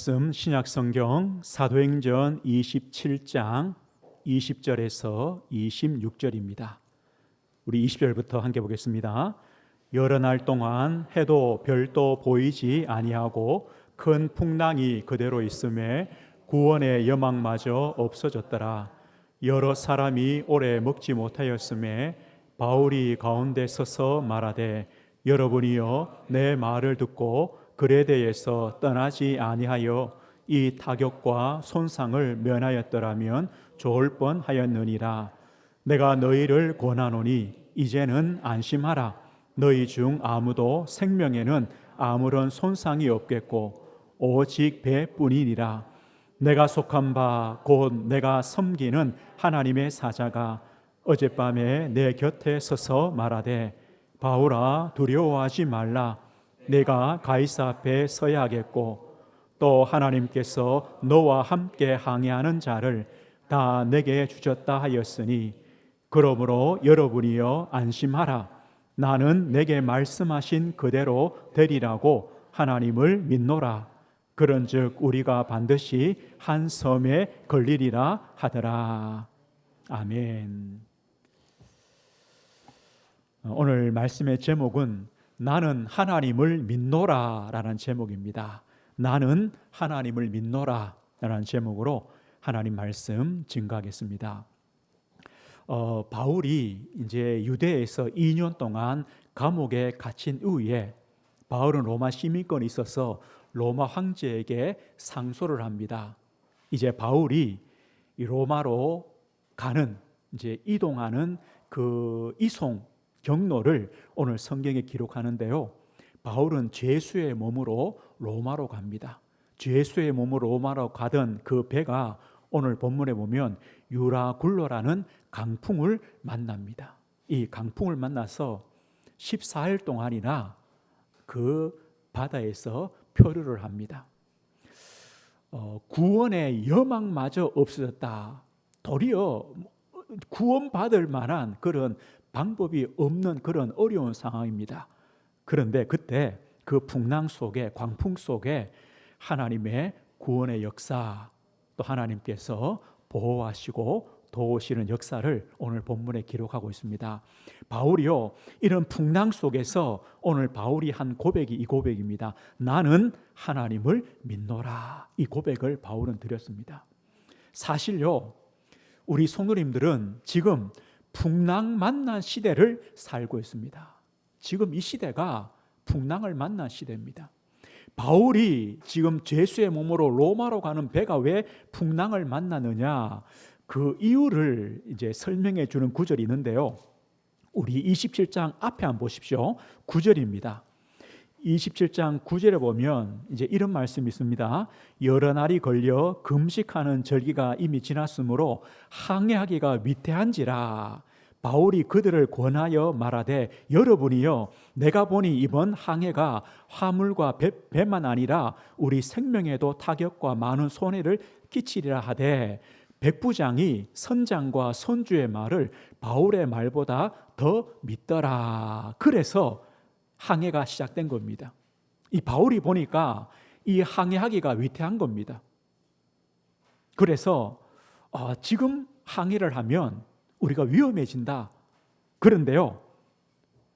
말씀 신약성경 사도행전 27장 20절에서 26절입니다. 우리 20절부터 함께 보겠습니다. 여러 날 동안 해도 별도 보이지 아니하고 큰 풍랑이 그대로 있음에 구원의 여망마저 없어졌더라. 여러 사람이 오래 먹지 못하였음에 바울이 가운데 서서 말하되 여러분이여 내 말을 듣고 글에 대해서 떠나지 아니하여 이 타격과 손상을 면하였더라면 좋을 뻔하였느니라. 내가 너희를 권하노니 이제는 안심하라. 너희 중 아무도 생명에는 아무런 손상이 없겠고 오직 배뿐이니라. 내가 속한 바 곧 내가 섬기는 하나님의 사자가 어젯밤에 내 곁에 서서 말하되 바울아 두려워하지 말라. 내가 가이사 앞에 서야 하겠고 또 하나님께서 너와 함께 항해하는 자를 다 내게 주셨다 하였으니 그러므로 여러분이여 안심하라. 나는 내게 말씀하신 그대로 되리라고 하나님을 믿노라. 그런즉 우리가 반드시 한 섬에 걸리리라 하더라. 아멘. 오늘 말씀의 제목은 나는 하나님을 믿노라 라는 제목입니다. 나는 하나님을 믿노라 라는 제목으로 하나님 말씀 증거하겠습니다. 바울이 이제 유대에서 2년 동안 감옥에 갇힌 이후에 바울은 로마 시민권이 있어서 로마 황제에게 상소를 합니다. 이제 바울이 로마로 가는 이제 이동하는 그 이송 경로를 오늘 성경에 기록하는데요. 바울은 죄수의 몸으로 로마로 갑니다. 죄수의 몸으로 로마로 가던 그 배가 오늘 본문에 보면 유라굴로라는 강풍을 만납니다. 이 강풍을 만나서 14일 동안이나 그 바다에서 표류를 합니다. 구원의 여망마저 없어졌다. 도리어 구원받을 만한 그런 방법이 없는 그런 어려운 상황입니다. 그런데 그때 그 풍랑 속에, 광풍 속에 하나님의 구원의 역사, 또 하나님께서 보호하시고 도우시는 역사를 오늘 본문에 기록하고 있습니다. 바울이요, 이런 풍랑 속에서 오늘 바울이 한 고백이 이 고백입니다. 나는 하나님을 믿노라. 이 고백을 바울은 드렸습니다. 사실요, 우리 성도님들은 지금 풍랑 만난 시대를 살고 있습니다. 지금 이 시대가 풍랑을 만난 시대입니다. 바울이 지금 죄수의 몸으로 로마로 가는 배가 왜 풍랑을 만나느냐, 그 이유를 이제 설명해 주는 구절이 있는데요. 우리 27장 앞에 한번 보십시오. 9절입니다. 27장 9절에 보면 이제 이런 말씀이 있습니다. 여러 날이 걸려 금식하는 절기가 이미 지났으므로 항해하기가 위태한지라. 바울이 그들을 권하여 말하되 여러분이요 내가 보니 이번 항해가 화물과 배만 아니라 우리 생명에도 타격과 많은 손해를 끼치리라 하되 백부장이 선장과 선주의 말을 바울의 말보다 더 믿더라. 그래서 항해가 시작된 겁니다. 이 바울이 보니까 이 항해하기가 위태한 겁니다. 그래서 지금 항해를 하면 우리가 위험해진다. 그런데요,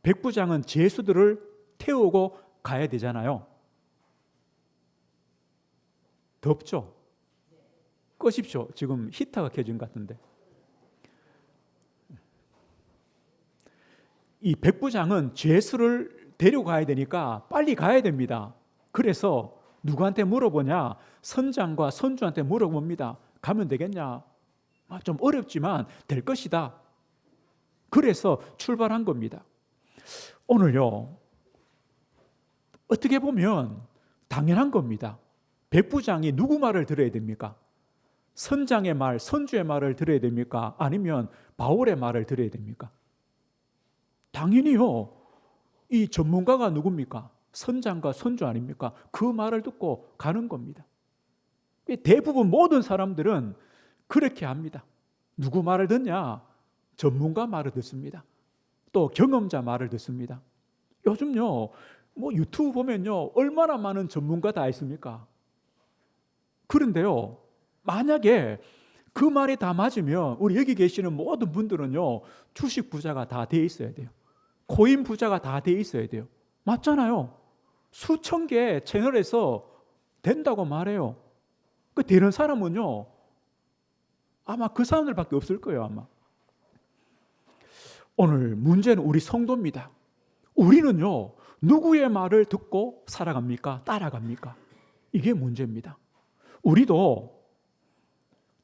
백부장은 죄수들을 태우고 가야 되잖아요. 덥죠? 끄십시오. 지금 히터가 켜진 것 같은데. 이 백부장은 죄수를 데려가야 되니까 빨리 가야 됩니다. 그래서 누구한테 물어보냐? 선장과 선주한테 물어봅니다. 가면 되겠냐? 좀 어렵지만 될 것이다. 그래서 출발한 겁니다. 오늘요, 어떻게 보면 당연한 겁니다. 백부장이 누구 말을 들어야 됩니까? 선장의 말, 선주의 말을 들어야 됩니까? 아니면 바울의 말을 들어야 됩니까? 당연히요. 이 전문가가 누굽니까? 선장과 선주 아닙니까? 그 말을 듣고 가는 겁니다. 대부분 모든 사람들은 그렇게 합니다. 누구 말을 듣냐? 전문가 말을 듣습니다. 또 경험자 말을 듣습니다. 요즘요, 뭐 유튜브 보면요, 얼마나 많은 전문가 다 있습니까? 그런데요, 만약에 그 말이 다 맞으면 우리 여기 계시는 모든 분들은요, 주식 부자가 다 돼 있어야 돼요. 코인 부자가 다 돼 있어야 돼요. 맞잖아요. 수천 개 채널에서 된다고 말해요. 그 되는 사람은요, 아마 그 사람들밖에 없을 거예요, 아마. 오늘 문제는 우리 성도입니다. 우리는요, 누구의 말을 듣고 살아갑니까? 따라갑니까? 이게 문제입니다. 우리도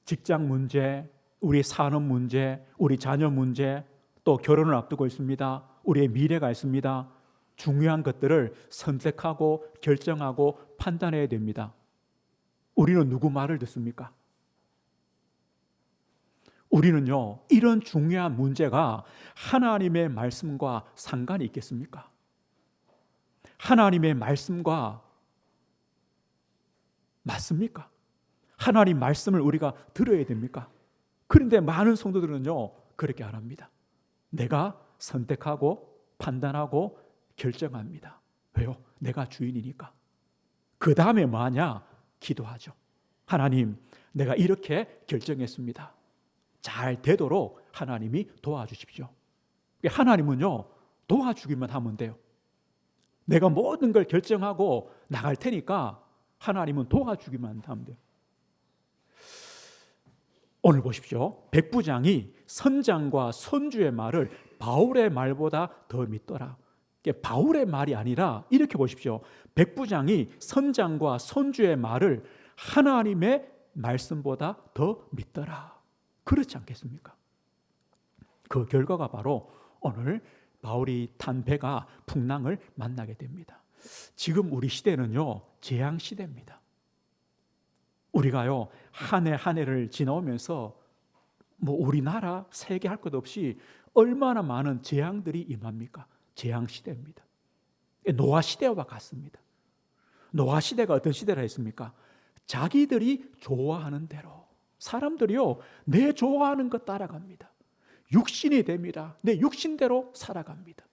직장 문제, 우리 산업 문제, 우리 자녀 문제, 또 결혼을 앞두고 있습니다. 우리의 미래가 있습니다. 중요한 것들을 선택하고 결정하고 판단해야 됩니다. 우리는 누구 말을 듣습니까? 우리는요, 이런 중요한 문제가 하나님의 말씀과 상관이 있겠습니까? 하나님의 말씀과 맞습니까? 하나님 말씀을 우리가 들어야 됩니까? 그런데 많은 성도들은요, 그렇게 안 합니다. 내가 선택하고 판단하고 결정합니다. 왜요? 내가 주인이니까. 그 다음에 뭐하냐? 기도하죠. 하나님, 내가 이렇게 결정했습니다. 잘 되도록 하나님이 도와주십시오. 하나님은요, 도와주기만 하면 돼요. 내가 모든 걸 결정하고 나갈 테니까 하나님은 도와주기만 하면 돼요. 오늘 보십시오. 백부장이 선장과 선주의 말을 바울의 말보다 더 믿더라. 바울의 말이 아니라 이렇게 보십시오. 백부장이 선장과 선주의 말을 하나님의 말씀보다 더 믿더라. 그렇지 않겠습니까? 그 결과가 바로 오늘 바울이 탄 배가 풍랑을 만나게 됩니다. 지금 우리 시대는요, 재앙 시대입니다. 우리가요, 한 해 한 해를 지나오면서 우리나라, 세계 할 것 없이 얼마나 많은 재앙들이 임합니까? 재앙 시대입니다. 노아 시대와 같습니다. 노아 시대가 어떤 시대라 했습니까? 자기들이 좋아하는 대로, 사람들이요, 내 좋아하는 것 따라갑니다. 육신이 됩니다. 내 육신대로 살아갑니다.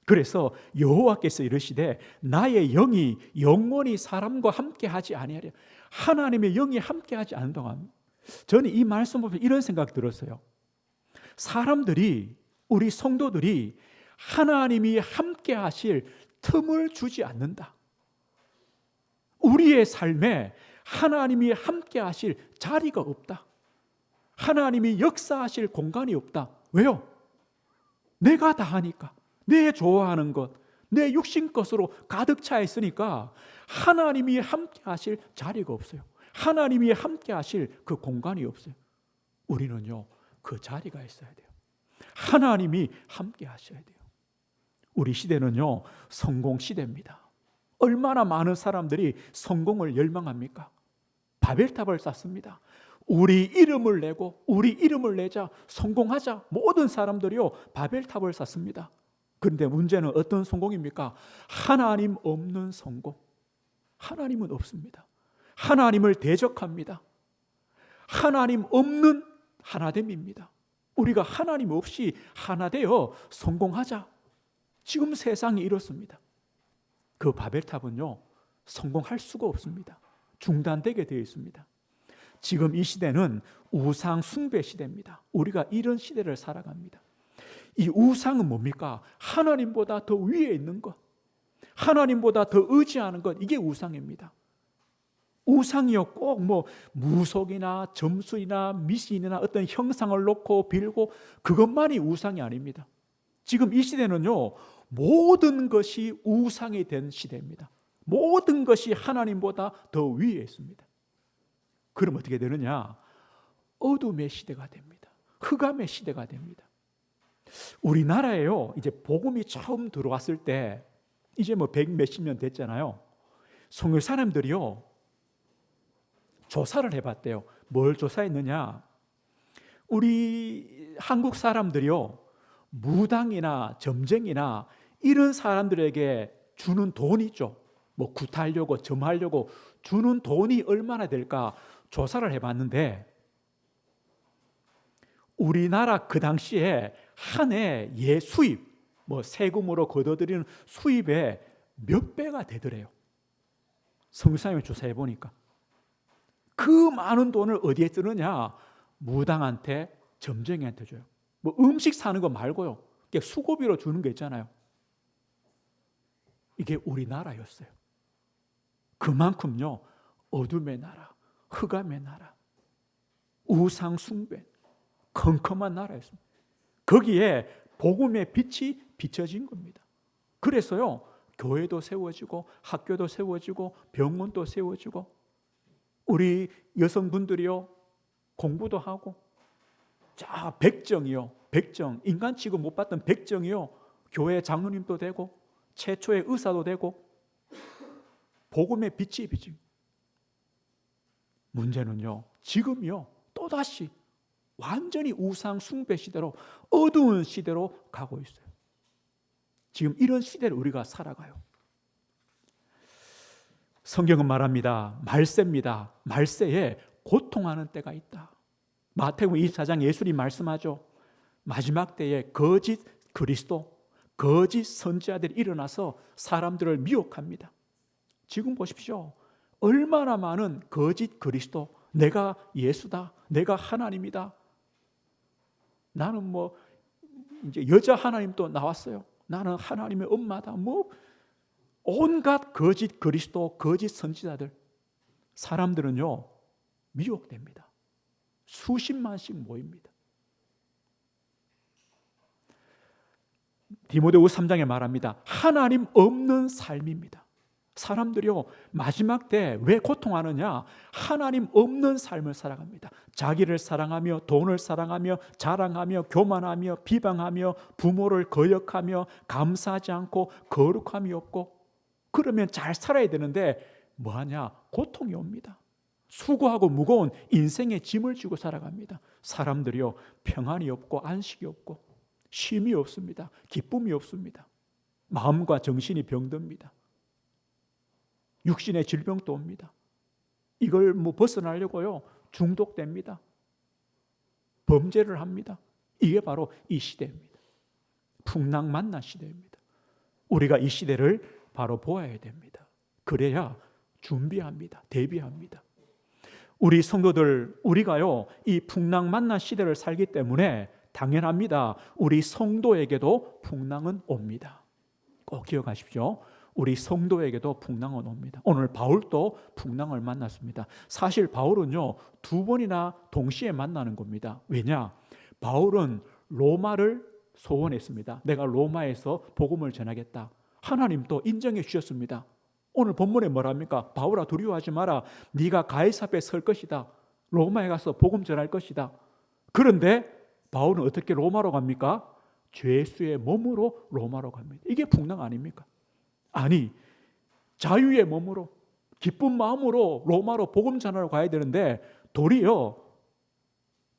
그래서 여호와께서 이르시되 나의 영이 영원히 사람과 함께하지 아니하리라. 하나님의 영이 함께하지 않는 동안, 저는 이 말씀 보면 이런 생각 들었어요. 사람들이, 우리 성도들이 하나님이 함께하실 틈을 주지 않는다. 우리의 삶에 하나님이 함께하실 자리가 없다. 하나님이 역사하실 공간이 없다. 왜요? 내가 다 하니까. 내 좋아하는 것, 내 육신 것으로 가득 차 있으니까 하나님이 함께 하실 자리가 없어요. 하나님이 함께 하실 그 공간이 없어요. 우리는요, 그 자리가 있어야 돼요. 하나님이 함께 하셔야 돼요. 우리 시대는요, 성공 시대입니다. 얼마나 많은 사람들이 성공을 열망합니까? 바벨탑을 쌓습니다. 우리 이름을 내고 우리 이름을 내자, 성공하자. 모든 사람들이요, 바벨탑을 쌓습니다. 그런데 문제는 어떤 성공입니까? 하나님 없는 성공. 하나님은 없습니다. 하나님을 대적합니다. 하나님 없는 하나됨입니다. 우리가 하나님 없이 하나 되어 성공하자. 지금 세상이 이렇습니다. 그 바벨탑은요, 성공할 수가 없습니다. 중단되게 되어 있습니다. 지금 이 시대는 우상 숭배 시대입니다. 우리가 이런 시대를 살아갑니다. 이 우상은 뭡니까? 하나님보다 더 위에 있는 것, 하나님보다 더 의지하는 것, 이게 우상입니다. 우상이요, 꼭 무속이나 점수이나 미신이나 어떤 형상을 놓고 빌고 그것만이 우상이 아닙니다. 지금 이 시대는요, 모든 것이 우상이 된 시대입니다. 모든 것이 하나님보다 더 위에 있습니다. 그럼 어떻게 되느냐? 어둠의 시대가 됩니다. 흑암의 시대가 됩니다. 우리나라에요, 이제 복음이 처음 들어왔을 때, 이제 100 몇십 년 됐잖아요. 성교 사람들이요, 조사를 해봤대요. 뭘 조사했느냐? 우리 한국 사람들이요, 무당이나 점쟁이나 이런 사람들에게 주는 돈이 있죠. 굿하려고, 점하려고 주는 돈이 얼마나 될까 조사를 해봤는데, 우리나라 그 당시에 한 해 수입, 세금으로 거둬들이는 수입의 몇 배가 되더래요. 성교사님이 조사해 보니까. 그 많은 돈을 어디에 쓰느냐? 무당한테, 점쟁이한테 줘요. 뭐 음식 사는 거 말고요. 수고비로 주는 게 있잖아요. 이게 우리나라였어요. 그만큼요, 어둠의 나라, 흑암의 나라, 우상 숭배, 컴컴한 나라였습니다. 거기에 복음의 빛이 비춰진 겁니다. 그래서요, 교회도 세워지고 학교도 세워지고 병원도 세워지고 우리 여성분들이요, 공부도 하고, 자, 백정이요, 백정, 인간 취급 못 받던 백정이요, 교회 장로님도 되고 최초의 의사도 되고 복음의 빛이 비친. 문제는요, 지금요 또다시 완전히 우상 숭배 시대로, 어두운 시대로 가고 있어요. 지금 이런 시대를 우리가 살아가요. 성경은 말합니다. 말세입니다. 말세에 고통하는 때가 있다. 마태복음 24장 예수님 말씀하죠. 마지막 때에 거짓 그리스도, 거짓 선지자들이 일어나서 사람들을 미혹합니다. 지금 보십시오. 얼마나 많은 거짓 그리스도, 내가 예수다, 내가 하나님이다. 나는 뭐 이제 여자 하나님도 나왔어요. 나는 하나님의 엄마다. 뭐 온갖 거짓 그리스도, 거짓 선지자들. 사람들은요, 미혹됩니다. 수십만씩 모입니다. 디모데후서 3장에 말합니다. 하나님 없는 삶입니다. 사람들이요, 마지막 때 왜 고통하느냐? 하나님 없는 삶을 살아갑니다. 자기를 사랑하며 돈을 사랑하며 자랑하며 교만하며 비방하며 부모를 거역하며 감사하지 않고 거룩함이 없고, 그러면 잘 살아야 되는데 뭐하냐? 고통이 옵니다. 수고하고 무거운 인생의 짐을 지고 살아갑니다. 사람들이요, 평안이 없고 안식이 없고 쉼이 없습니다. 기쁨이 없습니다. 마음과 정신이 병듭니다. 육신의 질병도 옵니다. 이걸 뭐 벗어나려고요, 중독됩니다. 범죄를 합니다. 이게 바로 이 시대입니다. 풍랑만난 시대입니다. 우리가 이 시대를 바로 보아야 됩니다. 그래야 준비합니다. 대비합니다. 우리 성도들, 우리가요, 이 풍랑만난 시대를 살기 때문에 당연합니다. 우리 성도에게도 풍랑은 옵니다. 꼭 기억하십시오. 우리 성도에게도 풍랑은 옵니다. 오늘 바울도 풍랑을 만났습니다. 사실 바울은요, 2번이나 동시에 만나는 겁니다. 왜냐? 바울은 로마를 소원했습니다. 내가 로마에서 복음을 전하겠다. 하나님도 인정해 주셨습니다. 오늘 본문에 뭐랍니까? 바울아, 두려워하지 마라. 네가 가이사 앞에 설 것이다. 로마에 가서 복음 전할 것이다. 그런데 바울은 어떻게 로마로 갑니까? 죄수의 몸으로 로마로 갑니다. 이게 풍랑 아닙니까? 아니, 자유의 몸으로, 기쁜 마음으로 로마로 복음 전하러 가야 되는데 도리어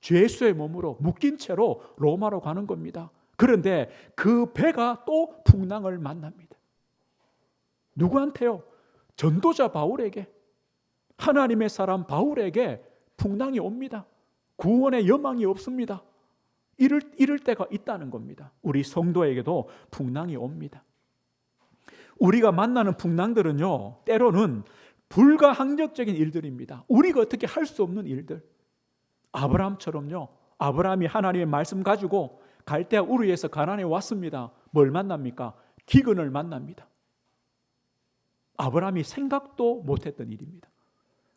죄수의 몸으로 묶인 채로 로마로 가는 겁니다. 그런데 그 배가 또 풍랑을 만납니다. 누구한테요? 전도자 바울에게, 하나님의 사람 바울에게 풍랑이 옵니다. 구원의 여망이 없습니다. 이럴 때가 있다는 겁니다. 우리 성도에게도 풍랑이 옵니다. 우리가 만나는 풍랑들은요, 때로는 불가항력적인 일들입니다. 우리가 어떻게 할 수 없는 일들. 아브라함처럼요, 아브라함이 하나님의 말씀 가지고 갈대아 우르에서 가나안에 왔습니다. 뭘 만납니까? 기근을 만납니다. 아브라함이 생각도 못했던 일입니다.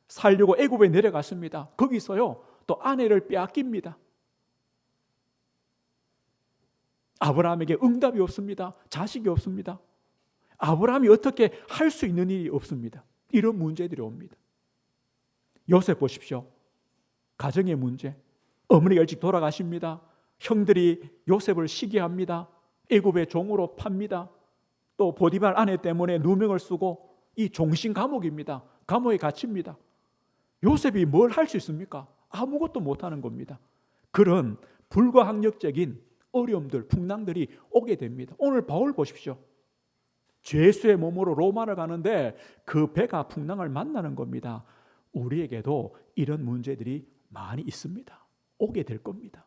살려고 애굽에 내려갔습니다. 거기서요, 또 아내를 빼앗깁니다. 아브라함에게 응답이 없습니다. 자식이 없습니다. 아브라함이 어떻게 할 수 있는 일이 없습니다. 이런 문제들이 옵니다. 요셉 보십시오. 가정의 문제. 어머니가 일찍 돌아가십니다. 형들이 요셉을 시기합니다. 애굽의 종으로 팝니다. 또 보디발 아내 때문에 누명을 쓰고 이 종신 감옥입니다. 감옥에 갇힙니다. 요셉이 뭘 할 수 있습니까? 아무것도 못하는 겁니다. 그런 불가항력적인 어려움들, 풍랑들이 오게 됩니다. 오늘 바울 보십시오. 죄수의 몸으로 로마를 가는데 그 배가 풍랑을 만나는 겁니다. 우리에게도 이런 문제들이 많이 있습니다. 오게 될 겁니다.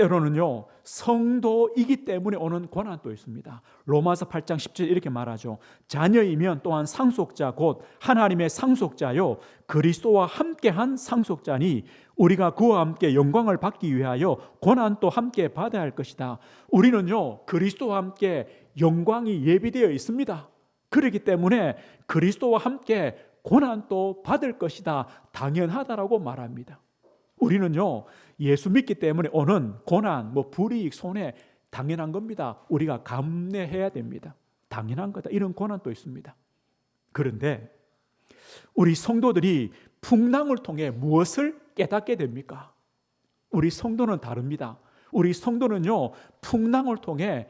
때로는요, 성도이기 때문에 오는 고난도 있습니다. 로마서 8장 10절 이렇게 말하죠. 자녀이면 또한 상속자 곧 하나님의 상속자요 그리스도와 함께한 상속자니 우리가 그와 함께 영광을 받기 위하여 고난도 함께 받아야 할 것이다. 우리는요, 그리스도와 함께 영광이 예비되어 있습니다. 그렇기 때문에 그리스도와 함께 고난도 받을 것이다. 당연하다라고 말합니다. 우리는요, 예수 믿기 때문에 오는 고난, 불이익, 손해 당연한 겁니다. 우리가 감내해야 됩니다. 당연한 거다. 이런 고난도 있습니다. 그런데 우리 성도들이 풍랑을 통해 무엇을 깨닫게 됩니까? 우리 성도는 다릅니다. 우리 성도는요, 풍랑을 통해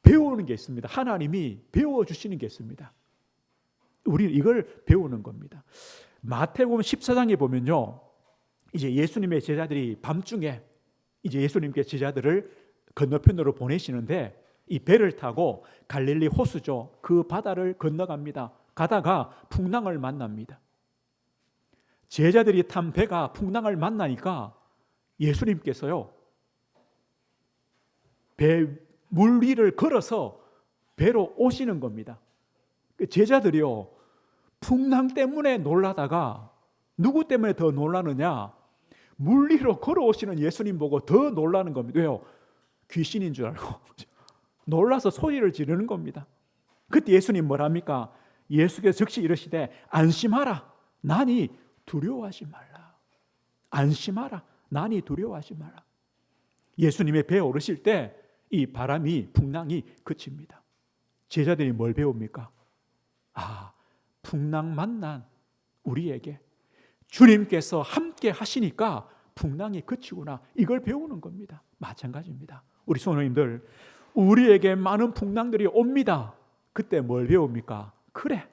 배우는 게 있습니다. 하나님이 배워주시는 게 있습니다. 우리는 이걸 배우는 겁니다. 마태복음 14장에 보면요, 이제 예수님의 제자들이 밤중에 이제 예수님께 제자들을 건너편으로 보내시는데 이 배를 타고 갈릴리 호수죠. 그 바다를 건너갑니다. 가다가 풍랑을 만납니다. 제자들이 탄 배가 풍랑을 만나니까 예수님께서요, 배 물 위를 걸어서 배로 오시는 겁니다. 제자들이요, 풍랑 때문에 놀라다가 누구 때문에 더 놀라느냐? 물 위로 걸어오시는 예수님 보고 더 놀라는 겁니다. 왜요? 귀신인 줄 알고 놀라서 소리를 지르는 겁니다. 그때 예수님 뭐랍니까? 예수께서 즉시 이르시되 안심하라, 나니 두려워하지 말라. 안심하라, 나니 두려워하지 말라. 예수님의 배에 오르실 때 이 바람이, 풍랑이 그칩니다. 제자들이 뭘 배웁니까? 풍랑 만난 우리에게 주님께서 함께 하시니까 풍랑이 그치구나. 이걸 배우는 겁니다. 마찬가지입니다. 우리 성도님들, 우리에게 많은 풍랑들이 옵니다. 그때 뭘 배웁니까? 그래,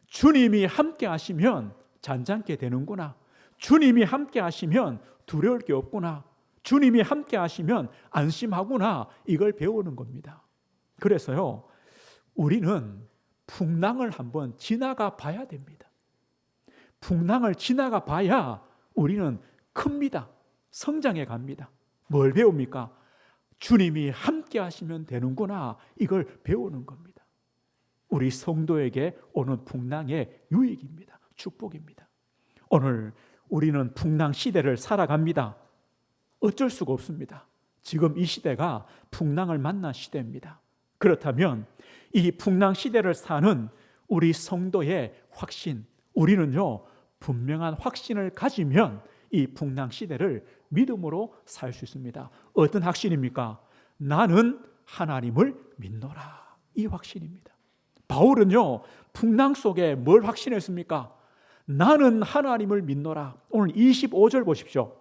주님이 함께 하시면 잔잔케 되는구나. 주님이 함께 하시면 두려울 게 없구나. 주님이 함께 하시면 안심하구나. 이걸 배우는 겁니다. 그래서요, 우리는 풍랑을 한번 지나가 봐야 됩니다. 풍랑을 지나가 봐야 우리는 큽니다. 성장해 갑니다. 뭘 배웁니까? 주님이 함께 하시면 되는구나. 이걸 배우는 겁니다. 우리 성도에게 오는 풍랑의 유익입니다. 축복입니다. 오늘 우리는 풍랑 시대를 살아갑니다. 어쩔 수가 없습니다. 지금 이 시대가 풍랑을 만난 시대입니다. 그렇다면 이 풍랑 시대를 사는 우리 성도의 확신, 우리는요, 분명한 확신을 가지면 이 풍랑 시대를 믿음으로 살 수 있습니다. 어떤 확신입니까? 나는 하나님을 믿노라. 이 확신입니다. 바울은요, 풍랑 속에 뭘 확신했습니까? 나는 하나님을 믿노라. 오늘 25절 보십시오.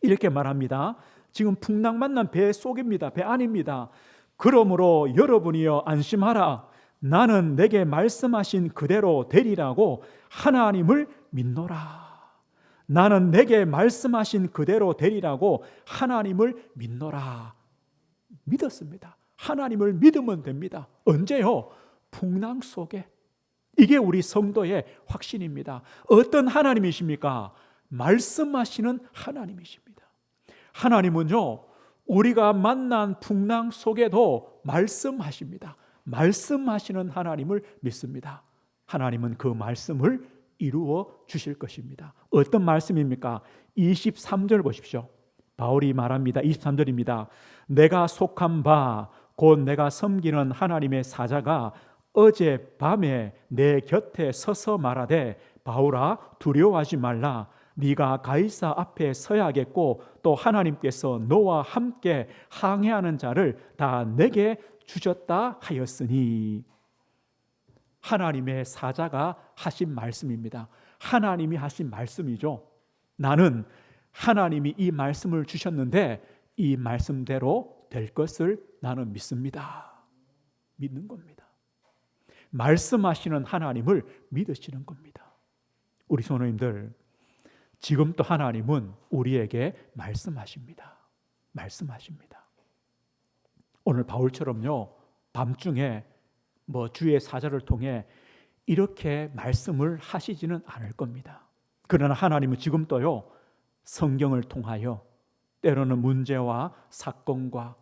이렇게 말합니다. 지금 풍랑 만난 배 속입니다. 배 안입니다. 그러므로 여러분이여 안심하라. 나는 내게 말씀하신 그대로 되리라고 하나님을 믿노라. 나는 내게 말씀하신 그대로 되리라고 하나님을 믿노라. 믿었습니다. 하나님을 믿으면 됩니다. 언제요? 풍랑 속에. 이게 우리 성도의 확신입니다. 어떤 하나님이십니까? 말씀하시는 하나님이십니다. 하나님은요, 우리가 만난 풍랑 속에도 말씀하십니다. 말씀하시는 하나님을 믿습니다. 하나님은 그 말씀을 이루어 주실 것입니다. 어떤 말씀입니까? 23절 보십시오. 바울이 말합니다. 23절입니다. 내가 속한 바 곧 내가 섬기는 하나님의 사자가 어젯밤에 내 곁에 서서 말하되 바울아 두려워하지 말라. 네가 가이사 앞에 서야겠고 또 하나님께서 너와 함께 항해하는 자를 다 내게 주셨다 하였으니. 하나님의 사자가 하신 말씀입니다. 하나님이 하신 말씀이죠. 나는 하나님이 이 말씀을 주셨는데 이 말씀대로 될 것을 나는 믿습니다. 믿는 겁니다. 말씀하시는 하나님을 믿으시는 겁니다. 우리 성도님들, 지금 또 하나님은 우리에게 말씀하십니다. 말씀하십니다. 오늘 바울처럼요, 밤중에 주의 사자를 통해 이렇게 말씀을 하시지는 않을 겁니다. 그러나 하나님은 지금 또요, 성경을 통하여 때로는 문제와 사건과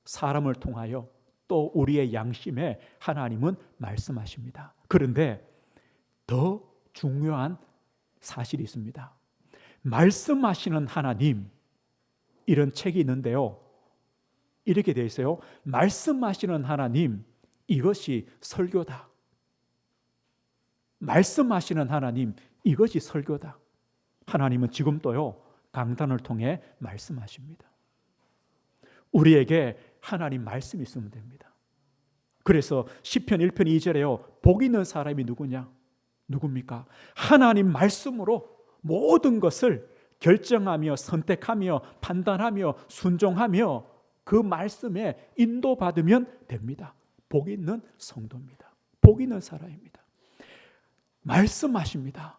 사람을 통하여 또 우리의 양심에 하나님은 말씀하십니다. 그런데 더 중요한 사실이 있습니다. 말씀하시는 하나님, 이런 책이 있는데요, 이렇게 되어 있어요. 말씀하시는 하나님, 이것이 설교다. 말씀하시는 하나님, 이것이 설교다. 하나님은 지금도요, 강단을 통해 말씀하십니다. 우리에게 하나님 말씀이 있으면 됩니다. 그래서 시편 1편 2절에요, 복 있는 사람이 누구냐? 누굽니까? 하나님 말씀으로 모든 것을 결정하며 선택하며 판단하며 순종하며 그 말씀에 인도받으면 됩니다. 복 있는 성도입니다. 복 있는 사람입니다. 말씀하십니다.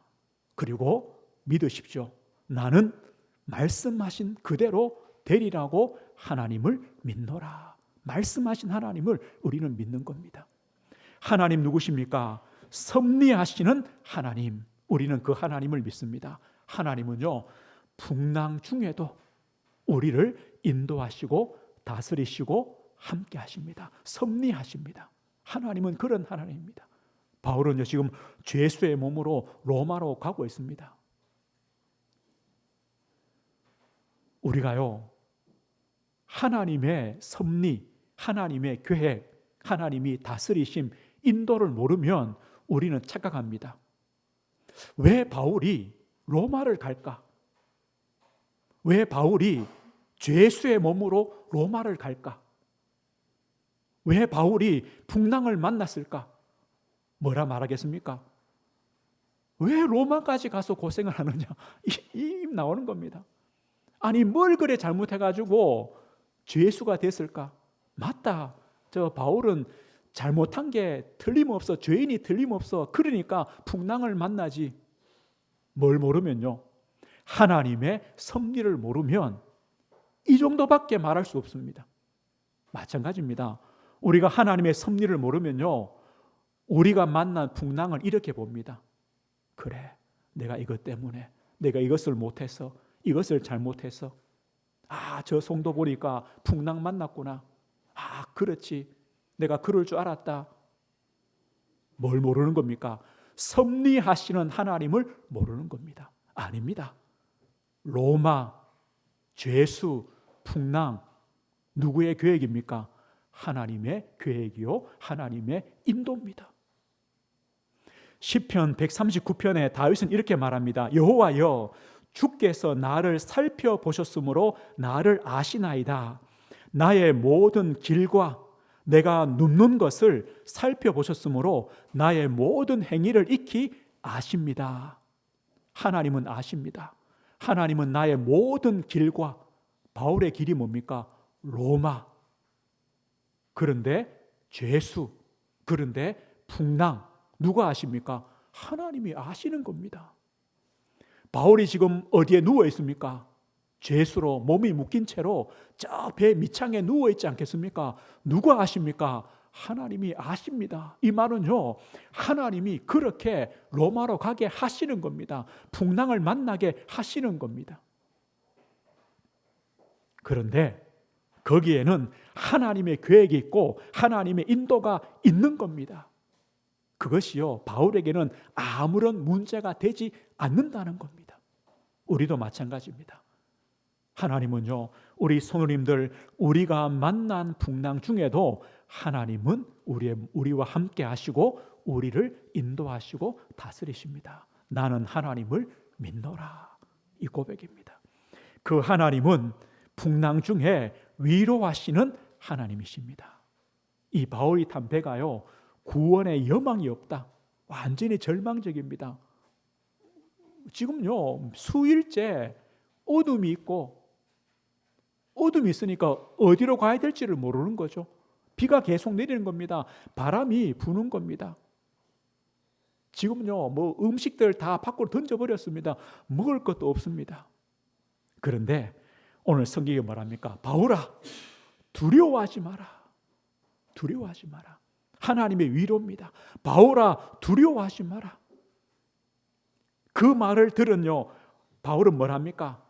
그리고 믿으십시오. 나는 말씀하신 그대로 되리라고 하나님을 믿노라. 말씀하신 하나님을 우리는 믿는 겁니다. 하나님 누구십니까? 섭리하시는 하나님. 우리는 그 하나님을 믿습니다. 하나님은요, 풍랑 중에도 우리를 인도하시고 다스리시고 함께 하십니다. 섭리하십니다. 하나님은 그런 하나님입니다. 바울은요, 지금 죄수의 몸으로 로마로 가고 있습니다. 우리가요, 하나님의 섭리, 하나님의 계획, 하나님이 다스리심, 인도를 모르면 우리는 착각합니다. 왜 바울이 로마를 갈까? 왜 바울이 죄수의 몸으로 로마를 갈까? 왜 바울이 풍랑을 만났을까? 뭐라 말하겠습니까? 왜 로마까지 가서 고생을 하느냐? 이 나오는 겁니다. 아니, 뭘 그래 잘못해가지고 죄수가 됐을까? 맞다. 저 바울은 잘못한 게 틀림없어. 죄인이 틀림없어. 그러니까 풍랑을 만나지. 뭘 모르면요, 하나님의 섭리를 모르면 이 정도밖에 말할 수 없습니다. 마찬가지입니다. 우리가 하나님의 섭리를 모르면요, 우리가 만난 풍랑을 이렇게 봅니다. 그래, 내가 이것 때문에, 내가 이것을 못해서, 이것을 잘못해서, 저 성도 보니까 풍랑 만났구나. 그렇지, 내가 그럴 줄 알았다. 뭘 모르는 겁니까? 섭리하시는 하나님을 모르는 겁니다. 아닙니다. 로마, 죄수, 풍랑, 누구의 계획입니까? 하나님의 계획이요, 하나님의 인도입니다. 시편 139편에 다윗은 이렇게 말합니다. 여호와여, 주께서 나를 살펴보셨으므로 나를 아시나이다. 나의 모든 길과 내가 눕는 것을 살펴보셨으므로 나의 모든 행위를 익히 아십니다. 하나님은 아십니다. 하나님은 나의 모든 길과, 바울의 길이 뭡니까? 로마. 그런데 죄수, 그런데 풍랑, 누가 아십니까? 하나님이 아시는 겁니다. 바울이 지금 어디에 누워 있습니까? 죄수로 몸이 묶인 채로 저 배 밑창에 누워 있지 않겠습니까? 누가 아십니까? 하나님이 아십니다. 이 말은요, 하나님이 그렇게 로마로 가게 하시는 겁니다. 풍랑을 만나게 하시는 겁니다. 그런데 거기에는 하나님의 계획이 있고 하나님의 인도가 있는 겁니다. 그것이요, 바울에게는 아무런 문제가 되지 않는다는 겁니다. 우리도 마찬가지입니다. 하나님은요, 우리 성도님들, 우리가 만난 풍랑 중에도 하나님은 우리와 함께 하시고 우리를 인도하시고 다스리십니다. 나는 하나님을 믿노라. 이 고백입니다. 그 하나님은 풍랑 중에 위로하시는 하나님이십니다. 이 바울이 탄 배가요, 구원의 여망이 없다. 완전히 절망적입니다. 지금요, 수일째 어둠이 있고, 어둠이 있으니까 어디로 가야 될지를 모르는 거죠. 비가 계속 내리는 겁니다. 바람이 부는 겁니다. 지금요, 음식들 다 밖으로 던져버렸습니다. 먹을 것도 없습니다. 그런데 오늘 성경이 말합니까? 바울아, 두려워하지 마라. 두려워하지 마라. 하나님의 위로입니다. 바울아, 두려워하지 마라. 그 말을 들은요, 바울은 뭘 합니까?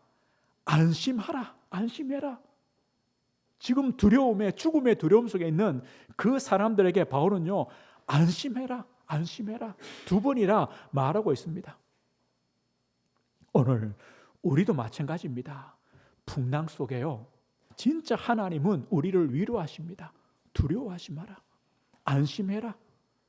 안심하라. 안심해라. 지금 두려움에, 죽음의 두려움 속에 있는 그 사람들에게 바울은요, 안심해라, 안심해라 2번이나 말하고 있습니다. 오늘 우리도 마찬가지입니다. 풍랑 속에요, 진짜 하나님은 우리를 위로하십니다. 두려워하지 마라. 안심해라.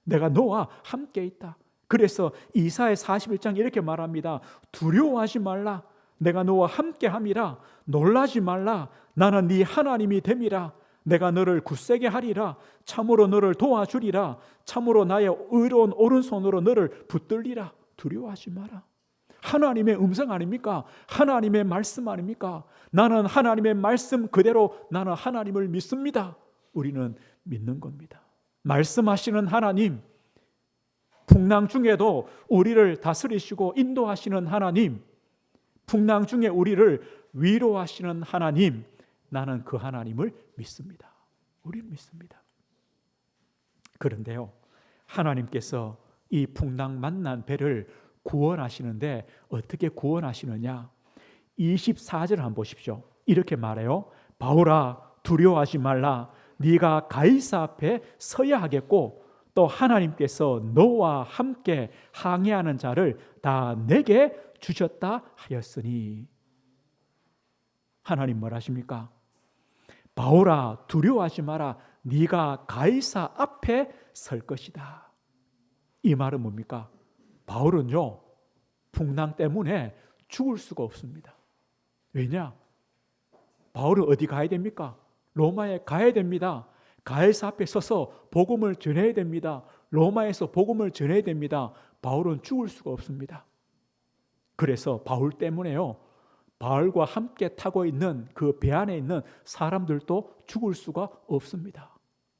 내가 너와 함께 있다. 그래서 이사야 41장 이렇게 말합니다. 두려워하지 말라. 내가 너와 함께 함이라. 놀라지 말라. 나는 네 하나님이 됨이라. 내가 너를 굳세게 하리라. 참으로 너를 도와주리라. 참으로 나의 의로운 오른손으로 너를 붙들리라. 두려워하지 마라. 하나님의 음성 아닙니까? 하나님의 말씀 아닙니까? 나는 하나님의 말씀 그대로 나는 하나님을 믿습니다. 우리는 믿는 겁니다. 말씀하시는 하나님, 풍랑 중에도 우리를 다스리시고 인도하시는 하나님, 풍랑 중에 우리를 위로하시는 하나님, 나는 그 하나님을 믿습니다. 우리는 믿습니다. 그런데요, 하나님께서 이 풍랑 만난 배를 구원하시는데 어떻게 구원하시느냐? 24절 한번 보십시오. 이렇게 말해요. 바울아, 두려워하지 말라. 네가 가이사 앞에 서야 하겠고 또 하나님께서 너와 함께 항해하는 자를 다 내게 주셨다 하였으니. 하나님 뭘 하십니까? 바울아, 두려워하지 마라. 네가 가이사 앞에 설 것이다. 이 말은 뭡니까? 바울은요, 풍랑 때문에 죽을 수가 없습니다. 왜냐? 바울은 어디 가야 됩니까? 로마에 가야 됩니다. 가이사 앞에 서서 복음을 전해야 됩니다. 로마에서 복음을 전해야 됩니다. 바울은 죽을 수가 없습니다. 그래서 바울 때문에요, 바울과 함께 타고 있는 그 배 안에 있는 사람들도 죽을 수가 없습니다.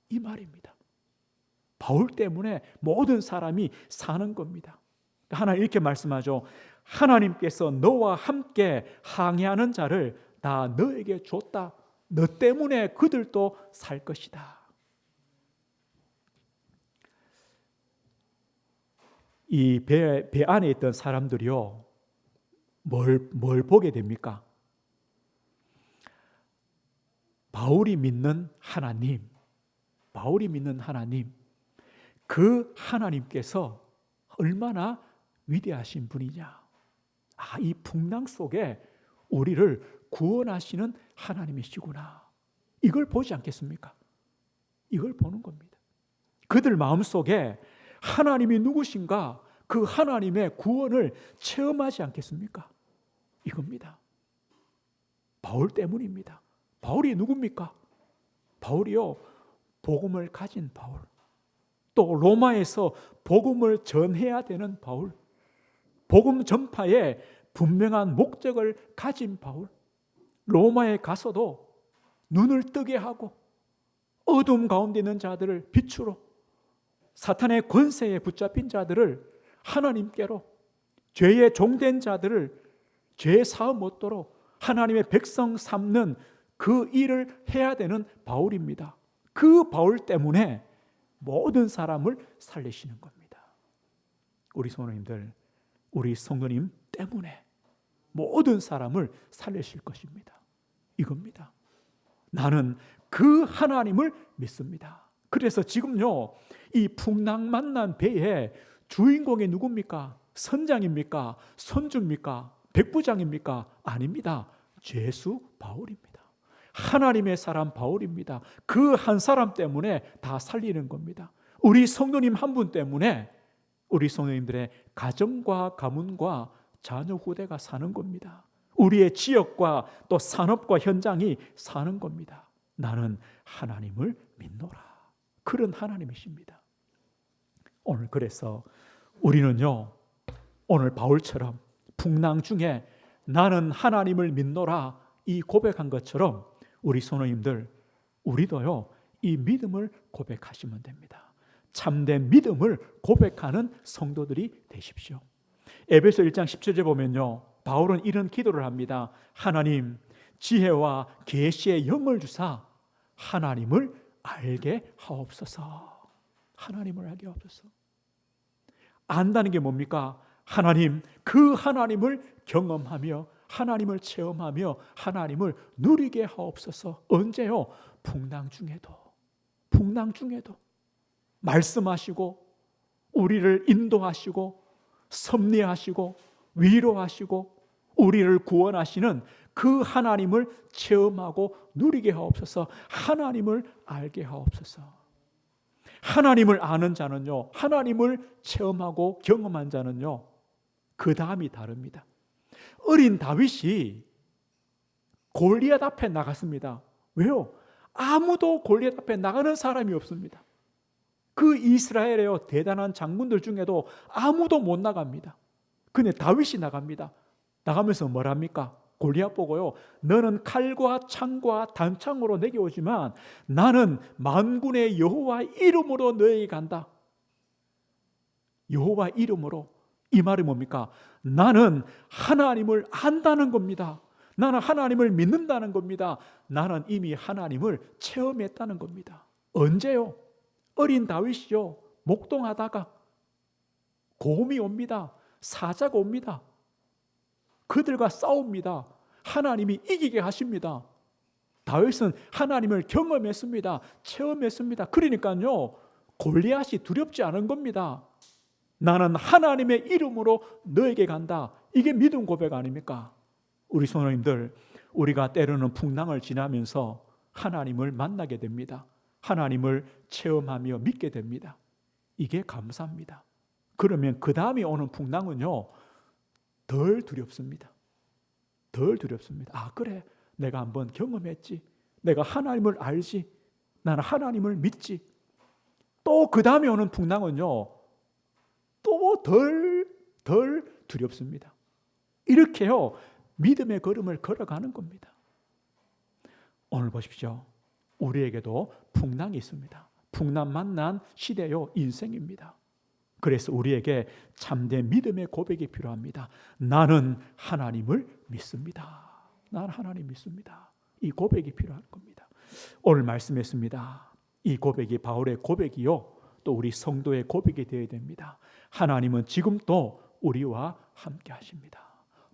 이 말입니다. 바울 때문에 모든 사람이 사는 겁니다. 하나님 이렇게 말씀하죠. 하나님께서 너와 함께 항해하는 자를 다 너에게 줬다. 너 때문에 그들도 살 것이다. 이 배 안에 있던 사람들이요, 뭘 보게 됩니까? 바울이 믿는 하나님, 바울이 믿는 하나님, 그 하나님께서 얼마나 위대하신 분이냐. 이 풍랑 속에 우리를 구원하시는 하나님이시구나. 이걸 보지 않겠습니까? 이걸 보는 겁니다. 그들 마음속에 하나님이 누구신가, 그 하나님의 구원을 체험하지 않겠습니까? 이겁니다. 바울 때문입니다. 바울이 누굽니까? 바울이요, 복음을 가진 바울, 또 로마에서 복음을 전해야 되는 바울, 복음 전파에 분명한 목적을 가진 바울, 로마에 가서도 눈을 뜨게 하고 어둠 가운데 있는 자들을 빛으로, 사탄의 권세에 붙잡힌 자들을 하나님께로, 죄의 종된 자들을 죄 사함 못도록 하나님의 백성 삼는 그 일을 해야 되는 바울입니다. 그 바울 때문에 모든 사람을 살리시는 겁니다. 우리 성도님들, 우리 성도님 때문에 모든 사람을 살리실 것입니다. 이겁니다. 나는 그 하나님을 믿습니다. 그래서 지금요, 이 풍랑 만난 배의 주인공이 누굽니까? 선장입니까? 선주입니까? 백부장입니까? 아닙니다. 죄수 바울입니다. 하나님의 사람 바울입니다. 그 한 사람 때문에 다 살리는 겁니다. 우리 성도님 한 분 때문에 우리 성도님들의 가정과 가문과 자녀 후대가 사는 겁니다. 우리의 지역과 또 산업과 현장이 사는 겁니다. 나는 하나님을 믿노라. 그런 하나님이십니다. 오늘 그래서 우리는요, 오늘 바울처럼 풍랑 중에 나는 하나님을 믿노라 이 고백한 것처럼 우리 성도님들, 우리도요, 이 믿음을 고백하시면 됩니다. 참된 믿음을 고백하는 성도들이 되십시오. 에베소 1장 10절에 보면요, 바울은 이런 기도를 합니다. 하나님, 지혜와 계시의 영을 주사 하나님을 알게 하옵소서. 하나님을 알게 하옵소서. 안다는 게 뭡니까? 하나님, 그 하나님을 경험하며 하나님을 체험하며 하나님을 누리게 하옵소서. 언제요? 풍랑 중에도. 풍랑 중에도 말씀하시고 우리를 인도하시고 섭리하시고 위로하시고 우리를 구원하시는 그 하나님을 체험하고 누리게 하옵소서. 하나님을 알게 하옵소서. 하나님을 아는 자는요, 하나님을 체험하고 경험한 자는요, 그 다음이 다릅니다. 어린 다윗이 골리앗 앞에 나갔습니다. 왜요? 아무도 골리앗 앞에 나가는 사람이 없습니다. 그 이스라엘의 대단한 장군들 중에도 아무도 못 나갑니다. 근데 다윗이 나갑니다. 나가면서 뭐랍니까? 골리앗 보고요, 너는 칼과 창과 단창으로 내게 오지만 나는 만군의 여호와 이름으로 너에게 간다. 여호와 이름으로. 이 말이 뭡니까? 나는 하나님을 안다는 겁니다. 나는 하나님을 믿는다는 겁니다. 나는 이미 하나님을 체험했다는 겁니다. 언제요? 어린 다윗이요, 목동하다가 곰이 옵니다. 사자가 옵니다. 그들과 싸웁니다. 하나님이 이기게 하십니다. 다윗은 하나님을 경험했습니다. 체험했습니다. 그러니까요, 골리앗이 두렵지 않은 겁니다. 나는 하나님의 이름으로 너에게 간다. 이게 믿음 고백 아닙니까? 우리 성도님들, 우리가 때로는 풍랑을 지나면서 하나님을 만나게 됩니다. 하나님을 체험하며 믿게 됩니다. 이게 감사합니다. 그러면 그 다음에 오는 풍랑은요, 덜 두렵습니다. 덜 두렵습니다. 아, 그래, 내가 한번 경험했지. 내가 하나님을 알지. 나는 하나님을 믿지. 또 그 다음에 오는 풍랑은요, 또 덜 두렵습니다. 이렇게요, 믿음의 걸음을 걸어가는 겁니다. 오늘 보십시오. 우리에게도 풍랑이 있습니다. 풍랑 만난 시대요, 인생입니다. 그래서 우리에게 참된 믿음의 고백이 필요합니다. 나는 하나님을 믿습니다. 나는 하나님 믿습니다. 이 고백이 필요한 겁니다. 오늘 말씀했습니다. 이 고백이 바울의 고백이요, 또 우리 성도의 고백이 되어야 됩니다. 하나님은 지금도 우리와 함께 하십니다.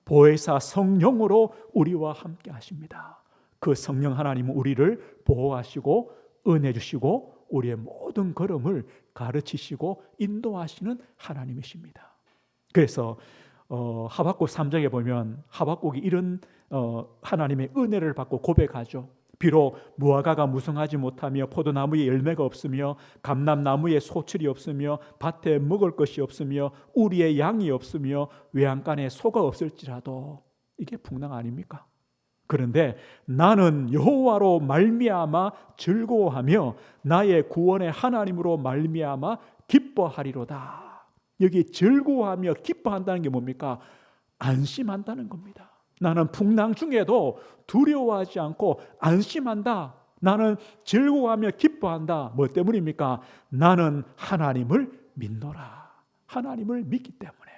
보혜사 성령으로 우리와 함께 하십니다. 그 성령 하나님은 우리를 보호하시고 은혜 주시고 우리의 모든 걸음을 가르치시고 인도하시는 하나님이십니다. 그래서 하박국 3장에 보면 하박국이 이런 하나님의 은혜를 받고 고백하죠. 비록 무화과가 무성하지 못하며 포도나무에 열매가 없으며 감람나무에 소출이 없으며 밭에 먹을 것이 없으며 우리의 양이 없으며 외양간에 소가 없을지라도, 이게 풍랑 아닙니까? 그런데 나는 여호와로 말미암아 즐거워하며 나의 구원의 하나님으로 말미암아 기뻐하리로다. 여기 즐거워하며 기뻐한다는 게 뭡니까? 안심한다는 겁니다. 나는 풍랑 중에도 두려워하지 않고 안심한다. 나는 즐거워하며 기뻐한다. 뭐 때문입니까? 나는 하나님을 믿노라. 하나님을 믿기 때문에.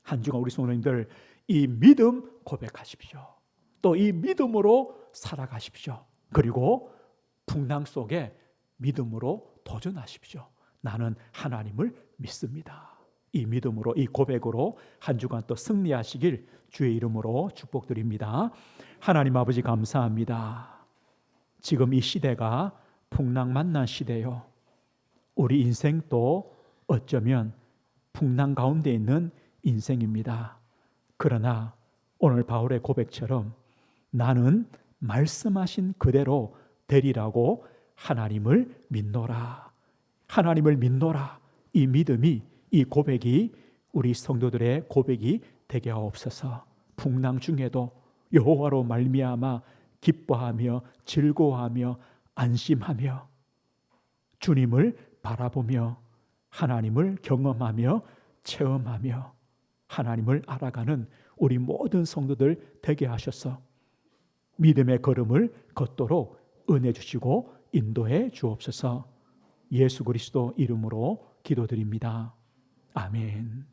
한 주간 우리 성도님들, 이 믿음 고백하십시오. 또 이 믿음으로 살아가십시오. 그리고 풍랑 속에 믿음으로 도전하십시오. 나는 하나님을 믿습니다. 이 믿음으로, 이 고백으로 한 주간 또 승리하시길 주의 이름으로 축복드립니다. 하나님 아버지, 감사합니다. 지금 이 시대가 풍랑 만난 시대요, 우리 인생도 어쩌면 풍랑 가운데 있는 인생입니다. 그러나 오늘 바울의 고백처럼 나는 말씀하신 그대로 되리라고 하나님을 믿노라. 하나님을 믿노라. 이 믿음이, 이 고백이 우리 성도들의 고백이 되게 하옵소서. 풍랑 중에도 여호와로 말미암아 기뻐하며 즐거워하며 안심하며 주님을 바라보며 하나님을 경험하며 체험하며 하나님을 알아가는 우리 모든 성도들 되게 하셔서 믿음의 걸음을 걷도록 은혜 주시고 인도해 주옵소서. 예수 그리스도 이름으로 기도드립니다. 아멘.